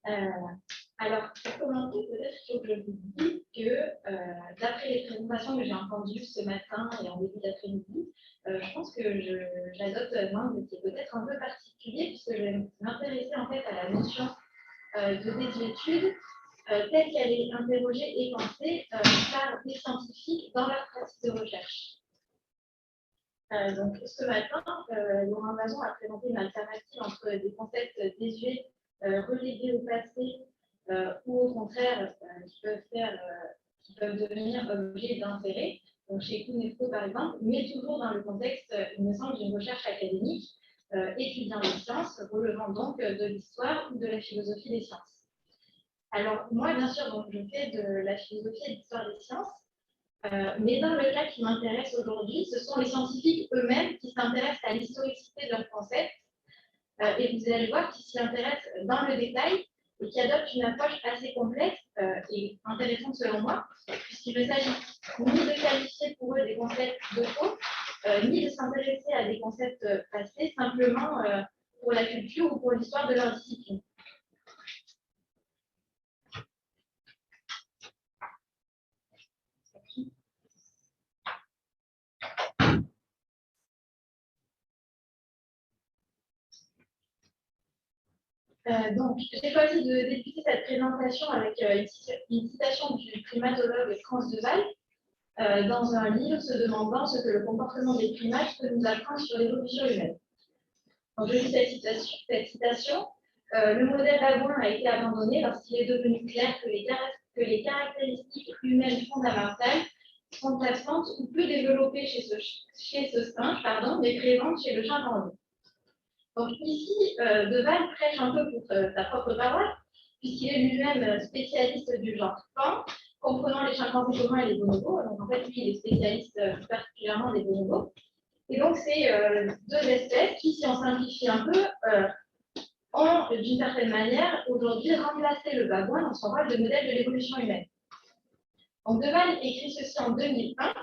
Euh, alors, pour commencer, peut-être qu'il faut que je vous dise que, d'après les présentations que j'ai entendues ce matin et en début d'après-midi, je pense que j'adopte un angle qui est peut-être un peu particulier, puisque je vais m'intéresser en fait à la notion de désuétude telle qu'elle est interrogée et pensée par des scientifiques dans leur pratique de recherche. Donc, ce matin, Laurent Mazon a présenté une alternative entre des concepts désuets relégués au passé ou au contraire qui peuvent devenir objets d'intérêt, donc chez Kuhn par exemple, mais toujours dans le contexte, il me semble, d'une recherche académique étudiant les sciences, relevant donc de l'histoire ou de la philosophie des sciences. Alors, moi, bien sûr, donc, je fais de la philosophie et de l'histoire des sciences, mais dans le cas qui m'intéresse aujourd'hui, ce sont les scientifiques eux-mêmes qui s'intéressent à l'historicité de leurs concepts, et vous allez voir qu'ils s'y intéressent dans le détail et qui adoptent une approche assez complexe et intéressante selon moi, puisqu'il ne s'agit ni de qualifier pour eux des concepts de faux, ni de s'intéresser à des concepts passés, simplement pour la culture ou pour l'histoire de leur discipline. Donc, j'ai choisi de débuter cette présentation avec une citation du primatologue Franz de Waal dans un livre se demandant ce que le comportement des primates peut nous apprendre sur l'évolution humaine. Donc, je lis cette citation. Le modèle babouin a été abandonné lorsqu'il est devenu clair que les caractéristiques humaines fondamentales sont absentes ou peu développées chez ce singe, mais présentes chez le chimpanzé. Donc ici, de Waal prêche un peu pour sa propre paroisse, puisqu'il est lui-même spécialiste du genre pan, comprenant les chimpanzés communs et les bonobos. Donc en fait, lui, il est spécialiste particulièrement des bonobos. Et donc, c'est deux espèces qui, si on simplifie un peu, ont d'une certaine manière aujourd'hui remplacé le babouin dans son rôle de modèle de l'évolution humaine. Donc, de Waal écrit ceci en 2001.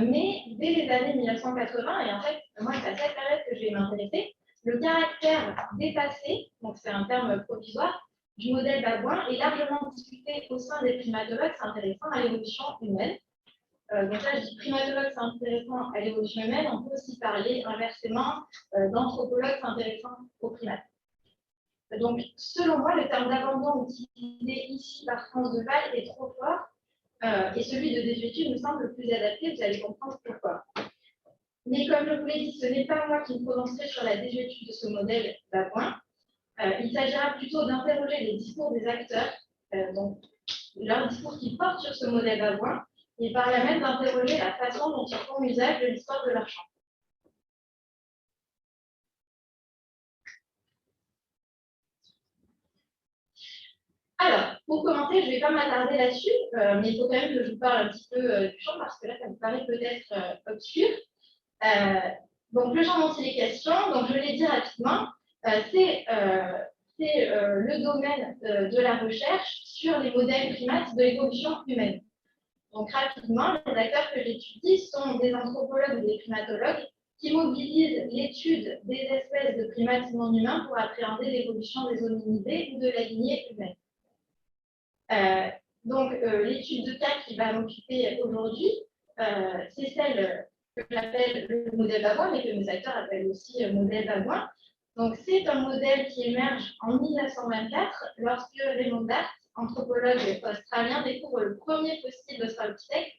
Mais dès les années 1980, et en fait, moi, c'est à cette période que je vais m'intéresser, le caractère dépassé, donc c'est un terme provisoire, du modèle babouin est largement discuté au sein des primatologues s'intéressant à l'évolution humaine. Donc là, je dis primatologues s'intéressant à l'évolution humaine, on peut aussi parler inversement d'anthropologues s'intéressant aux primates. Donc, selon moi, le terme d'abandon utilisé ici par Franz de Waal est trop fort. Et celui de désuétude me semble le plus adapté, vous allez comprendre pourquoi. Mais comme je vous l'ai dit, ce n'est pas moi qui me prononcerai sur la désuétude de ce modèle babouin. Il s'agira plutôt d'interroger les discours des acteurs, donc leur discours qui porte sur ce modèle babouin, et par là même d'interroger la façon dont ils font usage de l'histoire de leur champ. Alors, pour commencer, je ne vais pas m'attarder là-dessus, mais il faut quand même que je vous parle un petit peu du champ, parce que là, ça vous paraît peut-être obscur. Donc, le champ dont il est question, donc je l'ai dit rapidement, c'est le domaine de la recherche sur les modèles primates de l'évolution humaine. Donc, rapidement, les acteurs que j'étudie sont des anthropologues ou des primatologues qui mobilisent l'étude des espèces de primates non humains pour appréhender l'évolution des hominidés ou de la lignée humaine. Donc, l'étude de cas qui va m'occuper aujourd'hui, c'est celle que j'appelle le modèle babouin, mais que mes acteurs appellent aussi modèle babouin. Donc, c'est un modèle qui émerge en 1924 lorsque Raymond Dart, anthropologue australien, découvre le premier fossile d'Australopithèque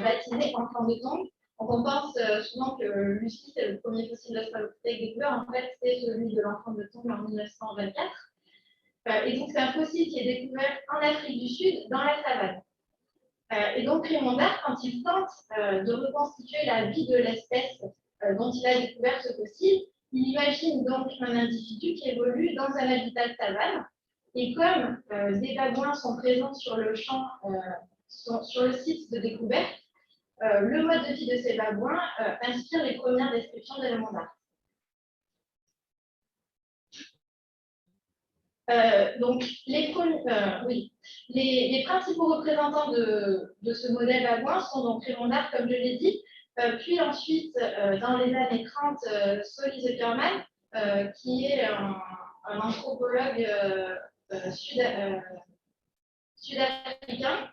baptisé enfant de Tongue. Donc, on pense souvent que Lucie, c'est le premier fossile d'Australopithèque découvert. En fait, c'est celui de l'enfant de Tongue en 1924. Et donc, c'est un fossile qui est découvert en Afrique du Sud, dans la savane. Et donc, Raymond Dart, quand il tente de reconstituer la vie de l'espèce dont il a découvert ce fossile, il imagine donc un individu qui évolue dans un habitat de savane. Et comme des babouins sont présents sur le champ, sur le site de découverte, le mode de vie de ces babouins inspire les premières descriptions de Raymond Dart. Donc, les principaux représentants de ce modèle babouin sont donc Raymond Dart, comme je l'ai dit, puis ensuite, dans les années 30, Solly Zuckerman, qui est un anthropologue sud-africain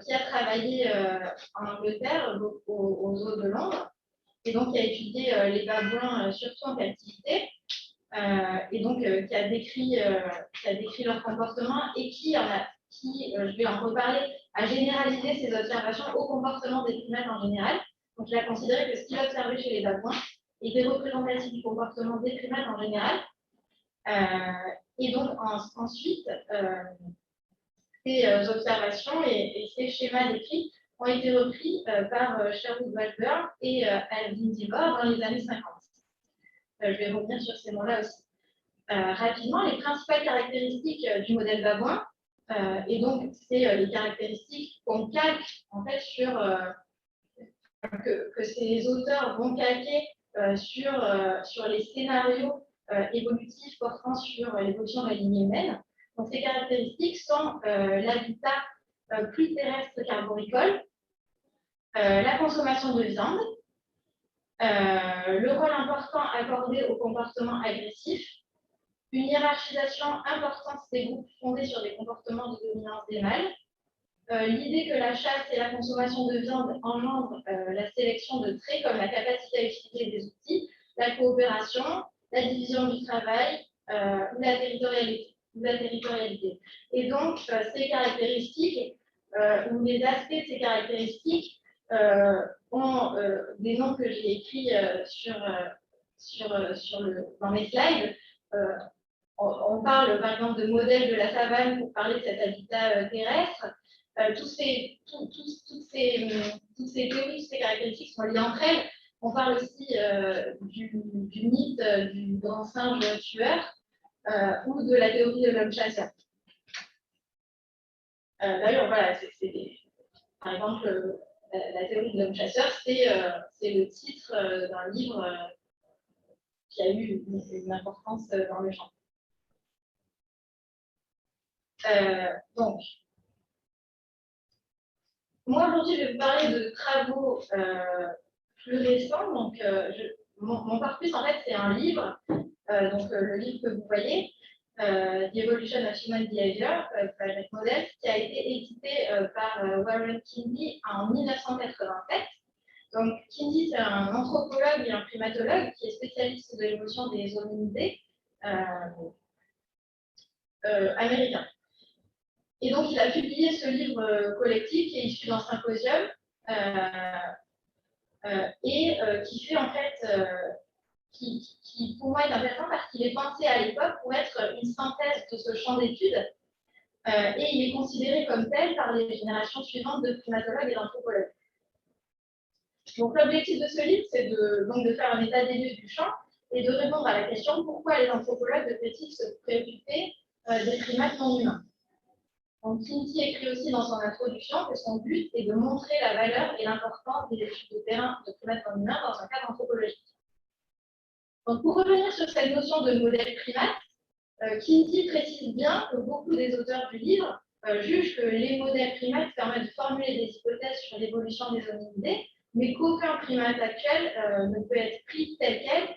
qui a travaillé en Angleterre, aux eaux de Londres, et donc qui a étudié les babouins surtout en captivité, et donc qui a décrit leur comportement et qui, je vais en reparler, a généralisé ses observations au comportement des primates en général. Donc il a considéré que ce qu'il observait chez les babouins était représentatif du comportement des primates en général. Et donc ensuite, ces observations et ces schémas décrits ont été repris par Sherwood Waldburn et Alvin Dibord dans les années 50. Je vais revenir sur ces mots-là aussi. Rapidement, les principales caractéristiques du modèle babouin, et donc c'est les caractéristiques qu'on calque en fait que ces auteurs vont calquer sur les scénarios évolutifs portant sur l'évolution de la lignée humaine. Donc, ces caractéristiques sont l'habitat plus terrestre qu'arboricole, la consommation de viande, le rôle important accordé au comportement agressif, une hiérarchisation importante des groupes fondés sur des comportements de dominance des mâles, l'idée que la chasse et la consommation de viande engendrent la sélection de traits comme la capacité à utiliser des outils, la coopération, la division du travail ou la territorialité. Et donc, ces caractéristiques, ou les aspects de ces caractéristiques, ont des noms que j'ai écrits dans mes slides. On parle par exemple de modèle de la savane pour parler de cet habitat terrestre. Toutes ces théories, toutes ces caractéristiques sont liées entre elles. On parle aussi du mythe du grand singe tueur ou de la théorie de l'homme chasseur. D'ailleurs, voilà, par exemple, la théorie de l'homme chasseur, c'est le titre d'un livre qui a eu une importance dans le genre. Donc, moi aujourd'hui, je vais vous parler de travaux plus récents. Donc, mon corpus, en fait, c'est un livre, donc le livre que vous voyez, The Evolution of Human Behavior, Private Models, qui a été édité par Warren Kinsey en 1987. Donc, Kinsey, c'est un anthropologue et un primatologue qui est spécialiste de l'évolution des hominidés américains. Et donc, il a publié ce livre collectif qui est issu d'un symposium qui fait en fait, qui pour moi est intéressant parce qu'il est pensé à l'époque pour être une synthèse de ce champ d'études et il est considéré comme tel par les générations suivantes de primatologues et d'anthropologues. Donc, l'objectif de ce livre, c'est de faire un état des lieux du champ et de répondre à la question pourquoi les anthropologues devraient-ils se préoccuper des primates non humains. Donc, Kinsey écrit aussi dans son introduction que son but est de montrer la valeur et l'importance des études de terrain de primates non humains dans un cadre anthropologique. Donc, pour revenir sur cette notion de modèle primate, Kinsey précise bien que beaucoup des auteurs du livre jugent que les modèles primates permettent de formuler des hypothèses sur l'évolution des hominidés, mais qu'aucun primate actuel ne peut être pris tel quel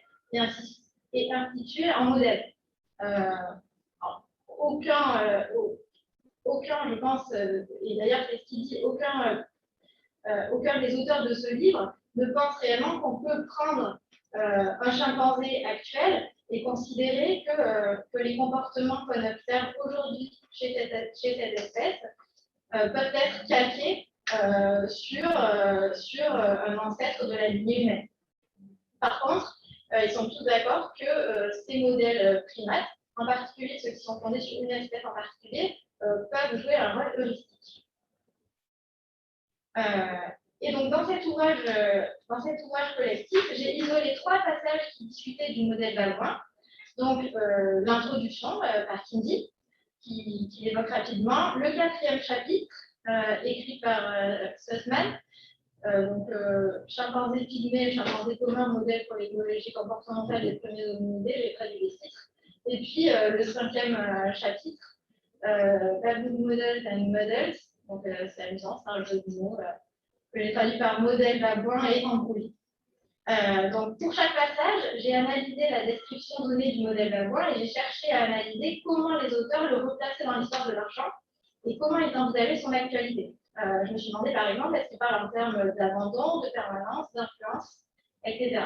et institué en modèle. Aucun, je pense, et d'ailleurs c'est ce qu'il dit, aucun des auteurs de ce livre ne pense réellement qu'on peut prendre un chimpanzé actuel et considérer que les comportements qu'on observe aujourd'hui chez cette espèce peuvent être calqués sur un ancêtre de la lignée humaine. Par contre, ils sont tous d'accord que ces modèles primates, en particulier ceux qui sont fondés sur une espèce en particulier, peuvent jouer un rôle heuristique. Et donc, dans cet ouvrage collectif, j'ai isolé 3 passages qui discutaient du modèle babouin. Donc, l'introduction par Kinsey, qui évoque rapidement, le 4e chapitre, écrit par Sussman, chimpanzé pygmée, chimpanzé commun, modèle pour l'écologie comportementale des premiers hominidés, j'ai traduit les titres. Et puis, le 5e chapitre, Baboon Models and Models, donc c'est amusant, c'est un jeu de mots que j'ai traduit par modèle babouin et embrouille. Donc, pour chaque passage, j'ai analysé la description donnée du modèle Vavois et j'ai cherché à analyser comment les auteurs le replaçaient dans l'histoire de leur champ et comment ils envisageaient son actualité. Je me suis demandé, par exemple, est-ce qu'il parle en termes d'abandon, de permanence, d'influence, etc.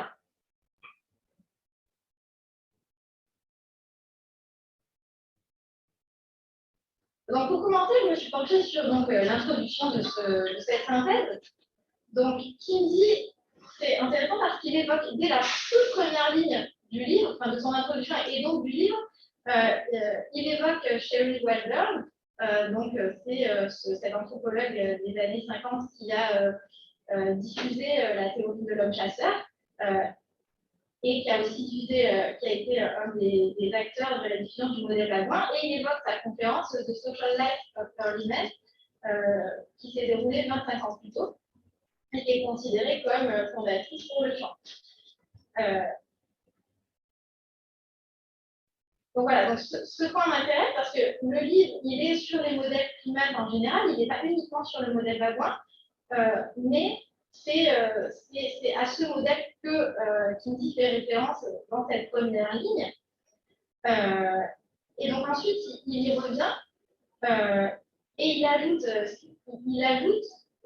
Donc, pour commencer, je me suis penchée sur l'introduction de cette synthèse. Donc, Kinsey, c'est intéressant parce qu'il évoque dès la toute première ligne du livre, enfin de son introduction et donc du livre, il évoque Sherry Wellburn, c'est cet anthropologue des années 50 qui a diffusé la théorie de l'homme chasseur et qui a aussi diffusé, qui a été un des acteurs de la diffusion du modèle Lavoie, et il évoque sa conférence de Social Life of Early Men qui s'est déroulée 25 ans plus tôt et qui est considérée comme fondatrice pour le champ. Donc voilà, donc ce point m'intéresse parce que le livre, il est sur les modèles primates en général, il n'est pas uniquement sur le modèle Vavois, mais c'est à ce modèle que Kinsey fait référence dans cette première ligne. Et donc ensuite, il y revient et il ajoute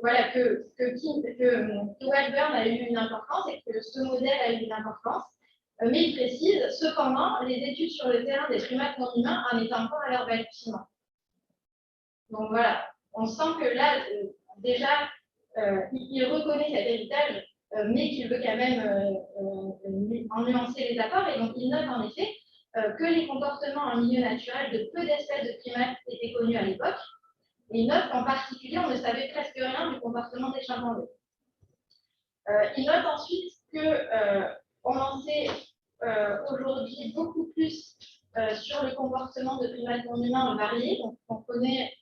voilà, que Wellburn a eu une importance et que ce modèle a eu une importance. Mais il précise, cependant, les études sur le terrain des primates non humains en étaient encore à leur balbutiement. Donc voilà, on sent que là, déjà, il reconnaît cet héritage, mais qu'il veut quand même en nuancer les apports. Et donc, il note en effet que les comportements en milieu naturel de peu d'espèces de primates étaient connus à l'époque. Et il note qu'en particulier, on ne savait presque rien du comportement des chimpanzés. Il note ensuite qu'on en sait aujourd'hui beaucoup plus sur le comportement de primates non humains variés. Donc, on connaît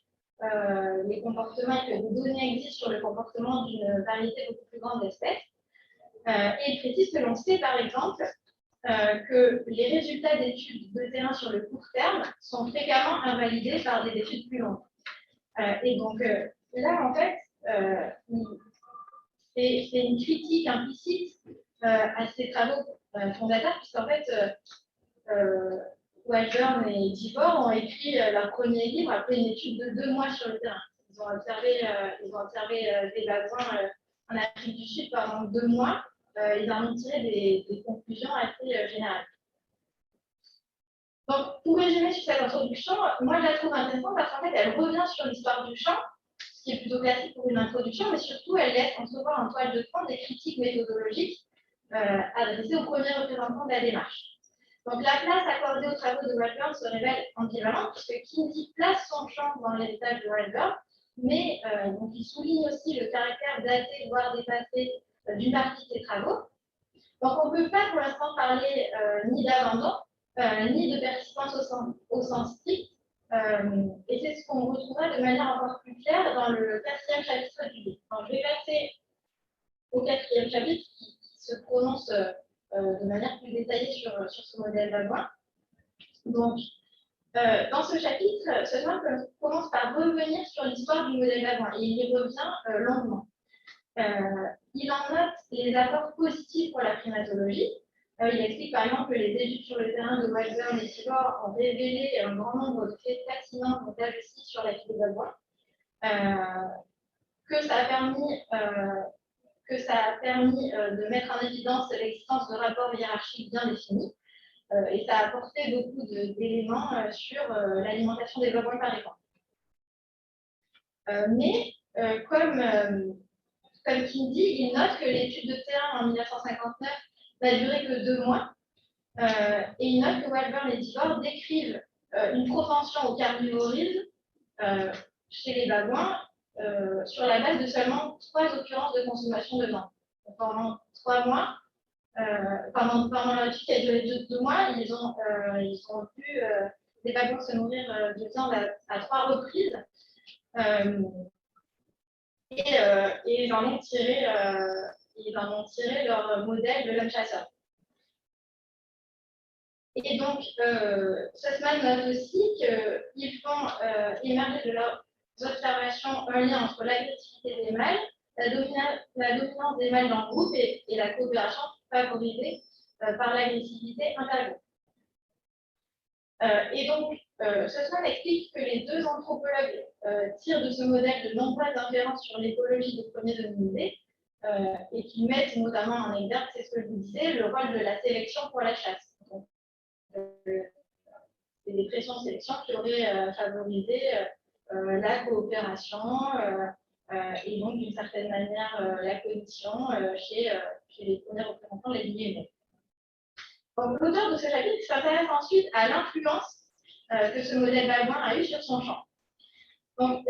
les comportements et que des données existent sur le comportement d'une variété beaucoup plus grande d'espèces. Et il précise que l'on sait, par exemple, que les résultats d'études de terrain sur le court terme sont fréquemment invalidés par des études plus longues. Et donc, là, en fait, c'est une critique implicite à ces travaux fondateurs, puisqu'en fait, Wellburn et Gibor ont écrit leur premier livre après une étude de 2 mois sur le terrain. Ils ont observé des bassins en Afrique du Sud pendant 2 mois. Ils en ont tiré des conclusions assez générales. Donc, pour résumer sur cette introduction, moi je la trouve intéressante parce qu'en fait, elle revient sur l'histoire du champ, ce qui est plutôt classique pour une introduction, mais surtout, elle laisse entrevoir en toile de fond des critiques méthodologiques adressées aux premiers représentants de la démarche. Donc, la place accordée aux travaux de Wellburn se révèle ambivalente, puisque Kinsey place son champ dans l'héritage de Wellburn, mais donc, il souligne aussi le caractère daté, voire dépassé d'une partie de ses travaux. Donc, on ne peut pas pour l'instant parler ni d'abandon, ni de persistance au sens strict, et c'est ce qu'on retrouvera de manière encore plus claire dans le 4e chapitre du livre. Alors, je vais passer au 4e chapitre qui se prononce de manière plus détaillée sur ce modèle Vavois. Donc, dans ce chapitre, Sutton commence par revenir sur l'histoire du modèle Vavois et il y revient longuement. Il en note les apports positifs pour la primatologie. Il explique par exemple que les études sur le terrain de Wellburn et Gibor ont révélé un grand nombre de faits fascinants qu'on aussi sur la vie de Vavois, que ça a permis de mettre en évidence l'existence de rapports hiérarchiques bien définis, et ça a apporté beaucoup d'éléments sur l'alimentation des Vavois par exemple. Mais comme Kinsey, il note que l'étude de terrain en 1959 n'a duré que 2 mois. Et il note que Wellburn et Gibor décrivent une propension au carnivorisme chez les babouins sur la base de seulement 3 occurrences de consommation de viande. Pendant 3 mois, pendant leur étude qui a duré 2 mois, ils ont vu des babouins se nourrir de viande à 3 reprises. Et ils en ont tiré leur modèle de l'homme chasseur. Et donc, Sussman note aussi qu'ils font émerger de leurs observations un lien entre l'agressivité des mâles, la dominance des mâles dans le groupe et la coopération favorisés par l'agressivité intergroupe. Et donc, Sussman explique que les deux anthropologues tirent de ce modèle de nombreuses inférences sur l'écologie des premiers hominidés et qui mettent notamment en exergue, c'est ce que je vous disais, le rôle de la sélection pour la chasse. Donc, c'est des pressions de sélection qui auraient favorisé la coopération et donc d'une certaine manière la cognition chez les premiers représentants des lignées humaines. Donc, l'auteur de ce chapitre s'intéresse ensuite à l'influence que ce modèle babouin a eu sur son champ. Donc,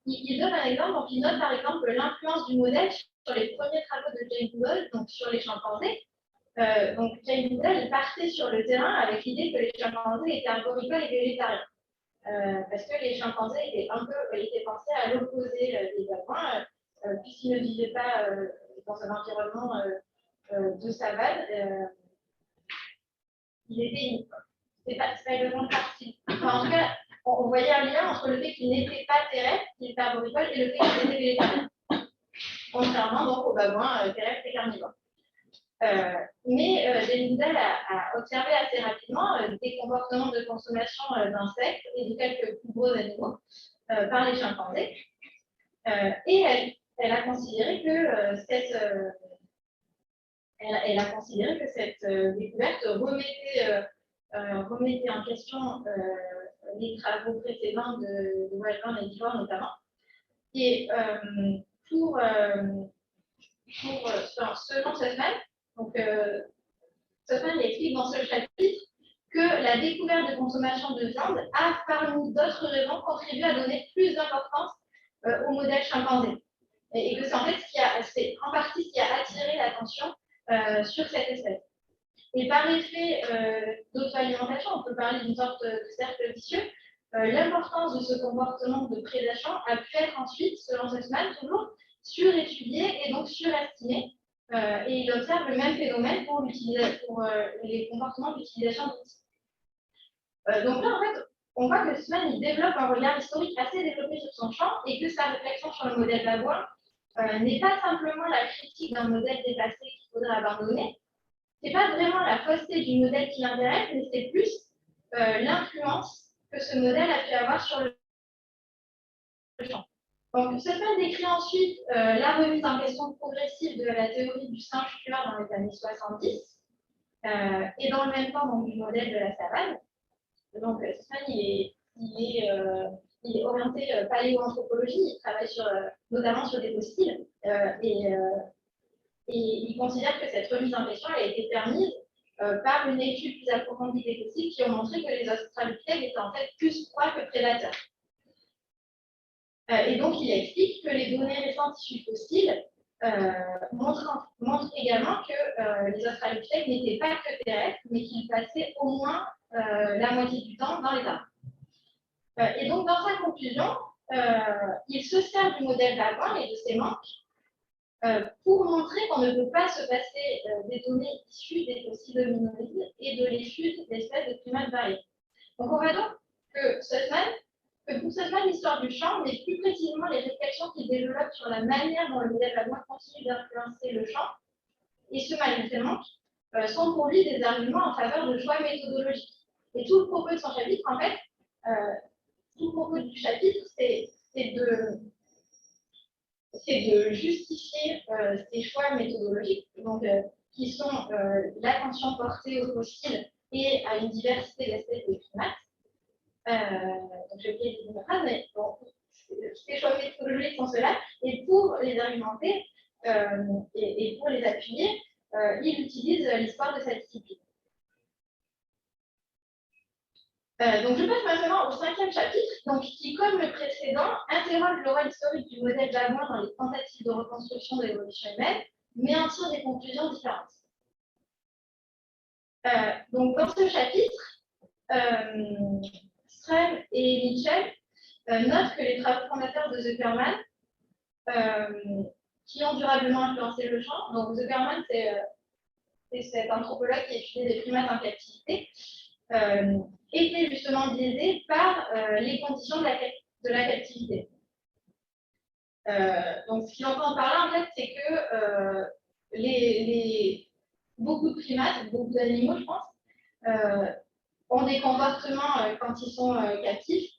il donne un exemple. Donc, il note par exemple l'influence du modèle sur les premiers travaux de Jane Goodall, donc sur les chimpanzés. Donc, Jane Goodall, il partait sur le terrain avec l'idée que les chimpanzés étaient arboricoles et végétariens. Parce que les chimpanzés étaient pensés à l'opposé des babouins, puisqu'ils ne vivaient pas dans un environnement de savane. Ils étaient c'est pas une grande partie. Enfin, en tout cas, on voyait un lien entre le fait qu'ils n'étaient pas terrestres, qu'ils étaient arboricoles, et le fait qu'ils étaient végétariens. Contrairement donc aux babouins terrestres et carnivores. Mais Jane Goodall a observé assez rapidement des comportements de consommation d'insectes et de quelques plus gros animaux par les chimpanzés. Et elle a considéré que cette découverte remettait en question les travaux précédents de Wellborn et Dillon notamment. Et selon Sussman, donc Sussman explique dans ce chapitre que la découverte de consommation de viande a, parmi d'autres raisons, contribué à donner plus d'importance au modèle chimpanzé. Et que c'est en fait c'est en partie ce qui a attiré l'attention sur cette espèce. Et par effet d'auto-alimentation, on peut parler d'une sorte de cercle vicieux, l'importance de ce comportement de prédation a pu être ensuite, selon Sussman, toujours surétudiée et donc surestimée. Et il observe le même phénomène pour les comportements d'utilisation d'outils. Donc là, en fait, on voit que Sussman il développe un regard historique assez développé sur son champ et que sa réflexion sur le modèle babouin n'est pas simplement la critique d'un modèle dépassé qu'il faudrait abandonner. Ce n'est pas vraiment la fausseté du modèle qui l'intéresse, mais c'est plus l'influence que ce modèle a pu avoir sur le champ. Donc, Sussman décrit ensuite la remise en question progressive de la théorie du singe tueur dans les années 70, et dans le même temps donc, du modèle de la savane. Donc, Sussman, il est orienté paléoanthropologie, il travaille notamment sur des fossiles, et il considère que cette remise en question a été permise par une étude plus approfondie des fossiles qui ont montré que les australopithèques étaient en fait plus proies que prédateurs. Et donc, il explique que les données récentes issues fossiles montrent également que les australopithèques n'étaient pas que terrestres, mais qu'ils passaient au moins la moitié du temps dans les arbres. Et donc, dans sa conclusion, il se sert du modèle babouin et de ses manques pour montrer qu'on ne peut pas se passer des données issues des fossiles homininides et de l'étude d'espèces de primates variés. Donc, on voit donc que pour Sussman, l'histoire du champ, mais plus précisément les réflexions qu'il développe sur la manière dont le modèle babouin continue d'influencer le champ, et ce malgré ses manques, sont pour lui des arguments en faveur de choix méthodologiques. Et tout le propos de son chapitre, en fait, tout le propos du chapitre, c'est de justifier ces choix méthodologiques, donc, qui sont l'attention portée aux fossiles et à une diversité d'espèces de primates. Donc, je vais oublier une phrase, mais bon, ces choix méthodologiques sont ceux-là, et pour les argumenter et pour les appuyer, il utilise l'histoire de sa discipline. Donc, je passe maintenant au 5e chapitre, donc, qui, comme le précédent, interroge le rôle historique du modèle babouin dans les tentatives de reconstruction de l'évolution humaine, mais en tire des conclusions différentes. Donc, dans ce chapitre, Streb et Mitchell notent que les travaux fondateurs de Zuckerman, qui ont durablement influencé le champ, donc Zuckerman, c'est cet anthropologue qui étudie les primates en captivité, était justement biaisé par les conditions de la captivité. Donc, ce qu'il entend par là, en fait, c'est que beaucoup de primates, beaucoup d'animaux, je pense, ont des comportements quand ils sont captifs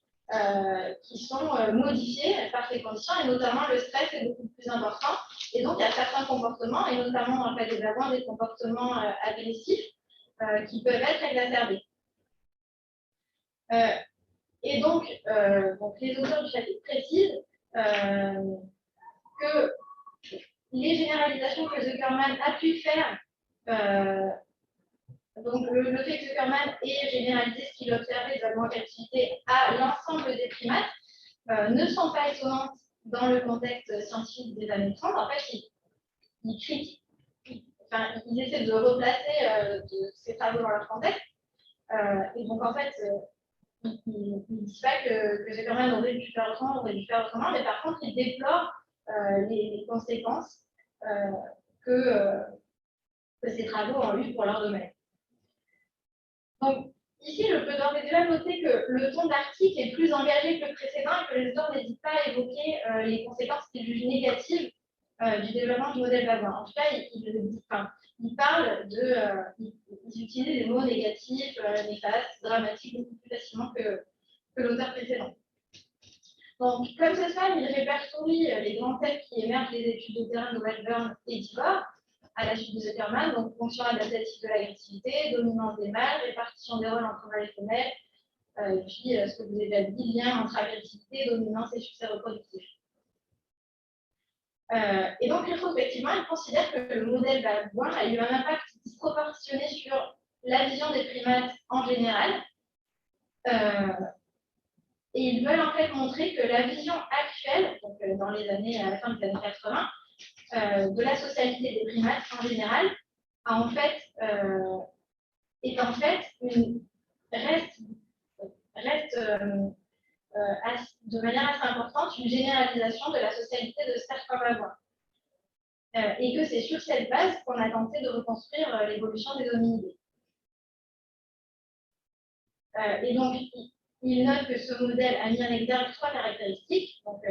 qui sont modifiés par ces conditions, et notamment le stress est beaucoup plus important. Et donc, il y a certains comportements, et notamment dans le cas des babouins, des comportements agressifs qui peuvent être exacerbés. Et donc, les auteurs du chapitre précisent que les généralisations que Zuckerman a pu faire, donc le fait que Zuckerman ait généralisé ce qu'il observait de la captivité à l'ensemble des primates, ne sont pas étonnantes dans le contexte scientifique des années 30. En fait, ils critiquent, ils essaient de replacer ces travaux dans leur contexte. Et donc, en fait, ils ne disent pas que Zuckerman aurait dû faire autrement, aurait dû faire autrement, mais par contre, ils déplorent les conséquences que ces travaux ont eues pour leur domaine. Donc, ici, je peux d'ores et déjà noter que le ton d'article est plus engagé que le précédent et que les auteurs n'hésitent pas à évoquer les conséquences qu'ils jugent négatives du développement du modèle babouin. En tout cas, ils parlent ils utilisent des mots négatifs, néfastes, dramatiques beaucoup plus facilement que l'auteur précédent. Donc, comme ce slide, il répertorie les grands thèmes qui émergent des études de terrain de Wellburn et d'Ivor à la suite de Zuckerman, donc fonction adaptative de l'agressivité, dominance des mâles, répartition des rôles entre mâles et femelles, et puis ce que vous avez déjà dit, lien entre agressivité, dominance et succès reproductif. Et donc, rétrospectivement, il considère que le modèle babouin a eu un impact disproportionné sur la vision des primates en général. Et ils veulent en fait montrer que la vision actuelle, donc dans les années, à la fin des années 80, de la socialité des primates en général, est en fait reste de manière assez importante une généralisation de la socialité de certains babouins. Et que c'est sur cette base qu'on a tenté de reconstruire l'évolution des hominidés. Et donc, il note que ce modèle a mis en exergue 3 caractéristiques, donc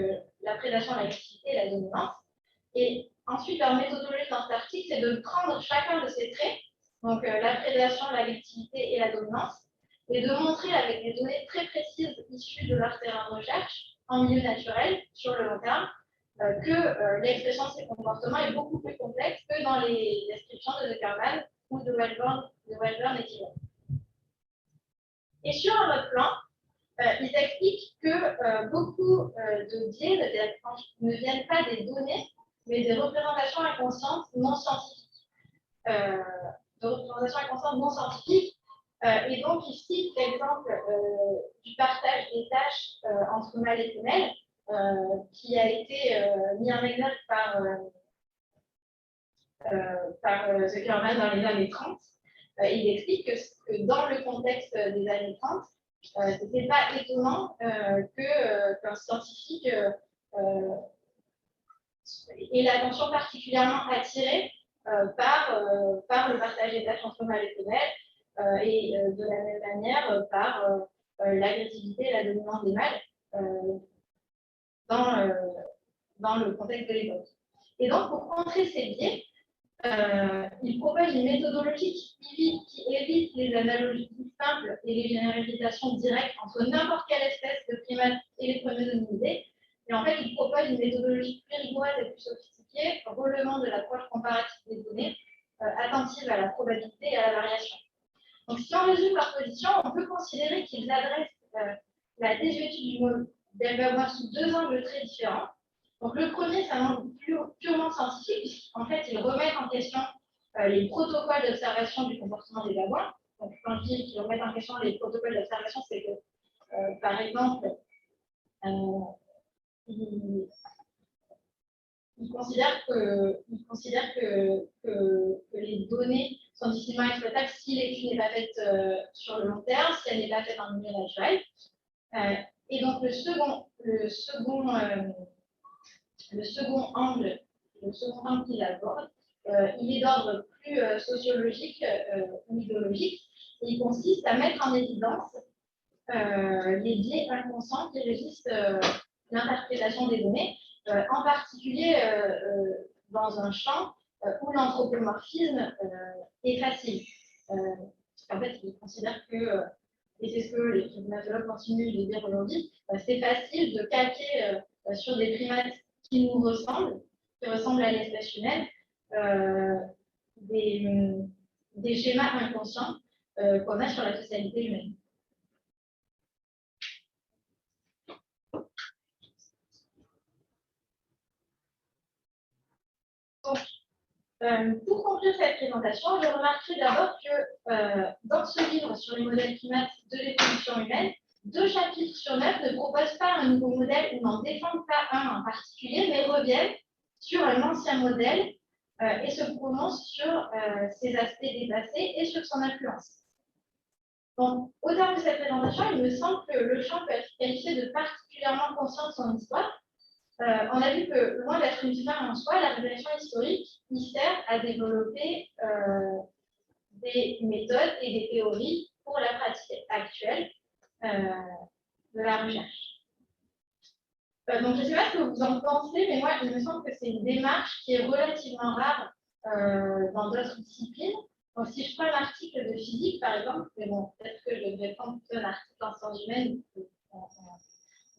la prédation, l'agressivité et la dominance. Et ensuite, leur méthodologie dans cet article, c'est de prendre chacun de ces traits, donc la prédation, l'agressivité et la dominance, et de montrer avec des données très précises issues de leur terrain de recherche en milieu naturel, sur le long terme, que l'expression de ces comportements est beaucoup plus complexe que dans les descriptions de Zuckerman ou de Wellburn et Tillon. Et sur un autre plan, ils expliquent que beaucoup de biais ne viennent pas des données, mais des représentations inconscientes non scientifiques. Et donc, ils citent l'exemple du partage des tâches entre mâles et femelles, qui a été mis en exergue par Zuckerman dans les années 30. Il explique que dans le contexte des années 30, ce n'était pas étonnant qu'un scientifique ait l'attention particulièrement attirée par le partage des tâches entre mâles et femelles, et de la même manière par l'agressivité et la dominance des mâles dans le contexte de l'époque. Et donc, pour contrer ces biais, il propose une méthodologie qui évite les analogies simples et les généralisations directes entre n'importe quelle espèce de primate et les premiers hominidés. Et en fait, il propose une méthodologie plus rigoureuse et plus sophistiquée, relevant de l'approche comparative des données, attentive à la probabilité et à la variation. Donc, si on résume leur position, on peut considérer qu'ils adressent la désuétude du modèle babouin sous 2 angles très différents. Donc, le premier, c'est un angle purement scientifique, puisqu'en fait, ils remettent en question les protocoles d'observation du comportement des babouins. Donc, quand je dis qu'ils remettent en question les protocoles d'observation, c'est que, par exemple, ils considèrent que les données sont difficilement exploitables si l'étude n'est pas faite sur le long terme, si elle n'est pas faite en milieu naturel. Et donc, le second angle qu'il aborde, il est d'ordre plus sociologique ou idéologique, et il consiste à mettre en évidence les biais inconscients qui régissent l'interprétation des données, en particulier dans un champ où l'anthropomorphisme est facile. En fait, ils considèrent que, et c'est ce que les primatologues continuent de dire aujourd'hui, c'est facile de calquer sur des primates qui nous ressemblent, qui ressemblent à l'espèce humaine, des schémas inconscients qu'on a sur la socialité humaine. Donc, pour conclure cette présentation, je remarquerai d'abord que dans ce livre sur les modèles primates de l'évolution humaine, 2 chapitres sur 9 ne proposent pas un nouveau modèle ou n'en défendent pas un en particulier, mais reviennent sur un ancien modèle et se prononcent sur ses aspects dépassés et sur son influence. Donc, au terme de cette présentation, il me semble que le champ peut être qualifié de particulièrement conscient de son histoire. On a vu que, loin d'être une fin en soi, la révélation historique y sert à développer des méthodes et des théories pour la pratique actuelle de la recherche. Donc, je ne sais pas ce que vous en pensez, mais moi, il me semble que c'est une démarche qui est relativement rare dans d'autres disciplines. Donc, si je prends un article de physique, par exemple, mais bon, peut-être que je devrais prendre un article en sciences humaines,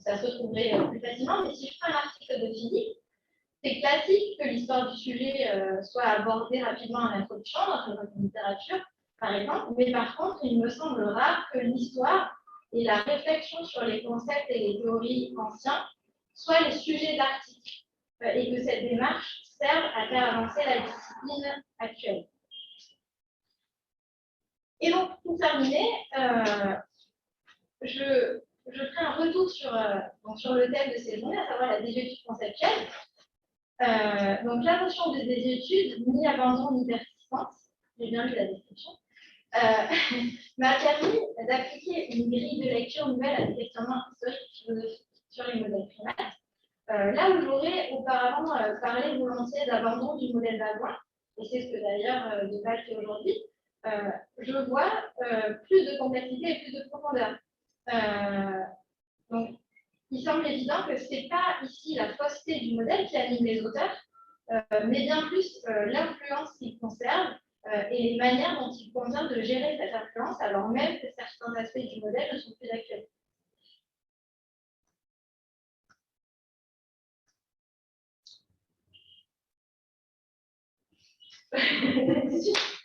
ça se trouverait plus facilement, mais si je prends un article de physique, c'est classique que l'histoire du sujet soit abordée rapidement en introduction dans une littérature, par exemple, mais par contre, il me semble rare que l'histoire et la réflexion sur les concepts et les théories anciens soient les sujets d'articles et que cette démarche serve à faire avancer la discipline actuelle. Et donc, pour terminer, je ferai un retour sur le thème de ces journées, à savoir la désuétude conceptuelle. Donc, la notion de désuétude, ni abandon ni persistance, j'ai bien lu la description, m'a permis d'appliquer une grille de lecture nouvelle à des questionnements historiques et philosophiques sur les modèles primates. Là où j'aurais auparavant parlé volontiers d'abandon du modèle Valois, et c'est ce que d'ailleurs de Val fait aujourd'hui, je vois plus de complexité et plus de profondeur. Donc, il semble évident que ce n'est pas ici la fausseté du modèle qui anime les auteurs, mais bien plus l'influence qu'ils conservent et les manières dont il convient de gérer cette influence, alors même que certains aspects du modèle ne sont plus actuels. C'est sûr.